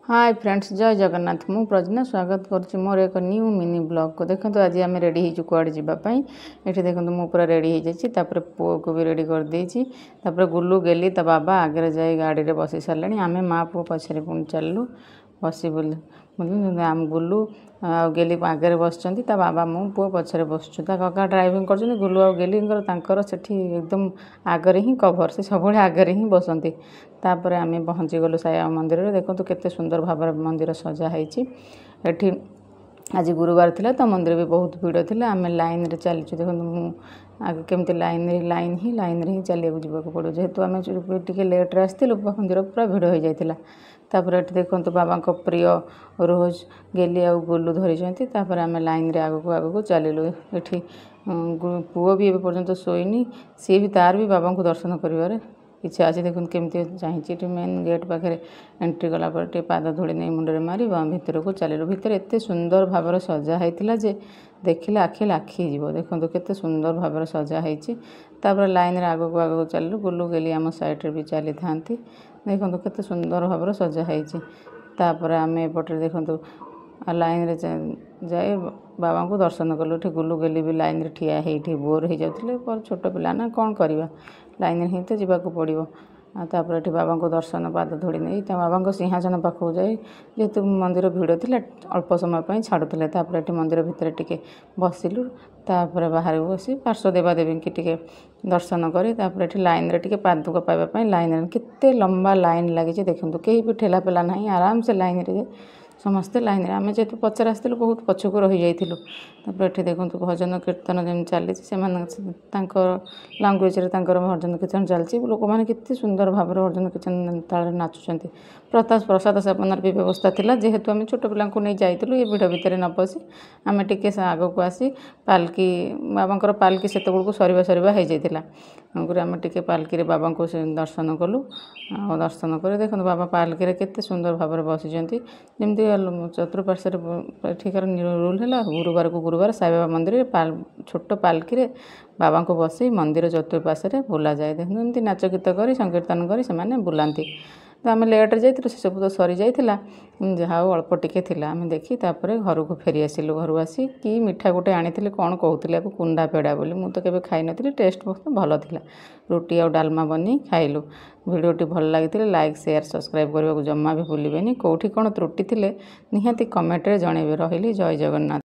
Hi friends, जय जगन्नाथ। मु प्रज्ञा स्वागत करुच्ची मोर एक न्यू मिनी ब्लॉग को। देखो आज आम रेडी हो कुआड़े जावाई। ये देखो मु पूरा रेडी हो जापर पुओ को भी रेडी कर देती। गुलू गेली ता बाबा आगे जाए गाड़ी में बसी सारे। आम माँ पुओ पछे पुणी चलू बसी बोली आम गुलू आ गेली आगे बस बाबा मु पुओ पछे बसुँ। कका ड्राइविंग कर गुलू आ गेली से एकदम आगे ही कभर से सब आगे ही बसती। तापर आम पहुँची गलु साई मंदिर में। देखो केते सुंदर भाव मंदिर सजाई। आज गुरुवार थिला तो मंदिर भी बहुत भीड़ थिला। आम लाइन रे चलीचु। देखो आगे केमती लाइन ही चलिया जावाक पड़ो जेहेतु आम टे लेट्रे आसलु मंदिर पूरा भीड़ हो जाता। तापर ये देखो बाबा प्रिय रोज गेली आ गुलू धरी। तापर आम लाइन रे आगू चलिलु। ये पुओ भी एपर्यंत शोनी सी भी तार भी बाबा को दर्शन कर इच्छा अच्छे। देखो केमती चाहिए मेन गेट पाखे एंट्री गलापर पाद धूली नहीं मुंडे मारी भितर को चलू। भितर एत सुंदर भाव सजा होता जे देखिले आखि लाखी जीव। देखो केते सुंदर भाव सजाई। तापर लाइन रे आगू चलू। गुलू गेली आम साइड भी चली था। देखो केते सुंदर भाव सजाई। तापर आम एपटे देखो लाइन रे जाए बाबा को दर्शन कलु। गुलू गेली भी लाइन रे ठिया होठी बोर हो जाते पर छोट पिला ना कौन करवा लाइन ही तो जावाक पड़ो। तापर ये बाबा को दर्शन पाद धूली नहीं बाबा सिंहासन पाखक जाए जेहेतु मंदिर भीड़ थी अल्प समय छाड़ुले। तापर ये मंदिर भितर टिके बसिलु। तापर बाहर बसी पार्श्व देवादेवी की टिके दर्शन करे। तापर ये लाइन रे टिके पादुक पाइबा लाइन केते लंबा लाइन लगी। देखो कहीं भी ठेला पेला ना आराम से लाइन रे समस्ते लाइन आम जेहतु पचार आसलु बहुत पछक रही जाइलु। ये देखो भजन कीर्तन जमी चली लांगुएज भजन कीर्तन चलती। लोक मैंने केते सुंदर भाव भजन कीर्तन ताल नाचुंट। प्रसाद सेवन भी व्यवस्था थी जेहेतु आम छोट पिला नहीं जाइलु ये भिड़ भितर न पशि आम टे आग को आसी पालकी बाबा पालकी से सरीवा हो जाता। आम टे पालकी बाबा को दर्शन कलु। दर्शन कर देखो बाबा पालकी केते सुंदर भाव बसी जमी चतुर्पार्श्व एठिकार रूल है गुरुवार को गुरुवार साई बाबा मंदिर छोट पालकी बाबा को बसई मंदिर चतुर्पार्श्व बुला जाए। देखो एमती नाच गीत कर संकीर्तन कर बुलाती। तो आम लेट्रे जाइए से सब तो सरी जाइला जहाँ अल्प टिके थिला आम देखी तापर घर को फेरी आसिलु। घर आसी कि मिठा गोटे आनी कौन कहते कुंडा पेड़ा बोली मुझे केवे खाई नी टेस्ट बहुत भल था। रुटी आ डालमा बनी खाइलु। वीडियोटी भल लगी लाइक शेयर सब्सक्राइब करने को जमा भी भूलें। कौटी कौन त्रुटि थिले निहाती कमेंट रे जनइबे। रही जय जगन्नाथ।